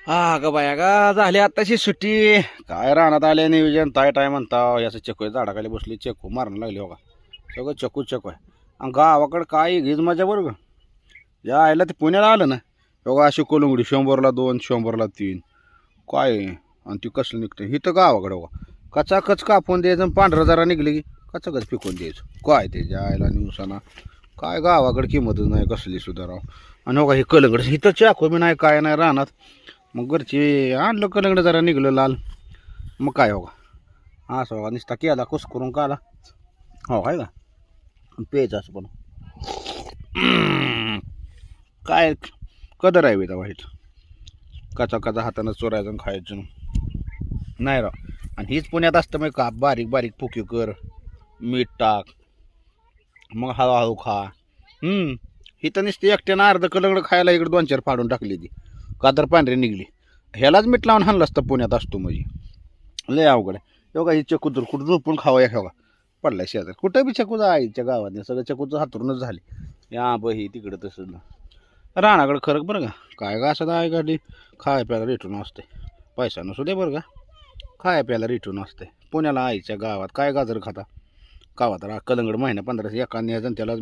हा ग बाया गा झाली आत्ताशी सुट्टी. काय रानात आले नियोजन टाय म्हणता याचं चक्कू आहे, झाडाखाली बसली चक्कू मारणं लागली बघा. सगळं चक्कू आहे. आणि गावाकडं काय घेज माझ्या बरोबर या आयला ते पुण्याला आलं ना बघा, अशी कोलंगडी 100ला 2 100ला 3 काय आणि ती कसलं निघतं इथं गावाकडं बघा. कचाकच कापून द्यायचं आणि पांढरं जरा निघली की कचाकच पिकून द्यायचं. काय त्याच्या आयला निवसाना काय गावाकडे किंमतच नाही कसली सुद्धा राव. आणि बघा हे कलंगड इथं चाकू बी नाही काय नाही रानात. मग घरची आणलं कलंगड जरा निघलं लाल. मग काय हो का असं बघा नुसता केला कुस करून काला हो आहे का प्यायचं असं पण काय कदर आहे बेटा वाईट. कचा हातानं चोरायचं आणि खायचं नाही राव. आणि हीच पुण्यात असतं मग का बारीक बारीक पुकी कर मीठ टाक मग हळूहळू खा. इथं नुसती एकट्यानं अर्ध कलंगड खायला इकडे 2-4 फाडून टाकली ती का तर पांढरी निघली. ह्यालाच मीठ लावून हाणलं असतं पुण्यात असतो म्हणजे लय अवघड आहे. एवढा ही चकू तर कुठं झोपून खावा या ठेवा पडलाय शेजार कुठं बी चकूच आईच्या गावात सगळं चकूचं हातरूनच झाले या बही तिकडं तसं रानाकडं खरं बरं का. काय का असं आहे गाडी खाय प्यायला रिटून असते पैसा नसू दे बरं का. खाय प्यायला रिटून असते पुण्याला आईच्या गावात काय गाजर खाता कावा तर कलंगड महिना 15 एका न्यायचं त्याला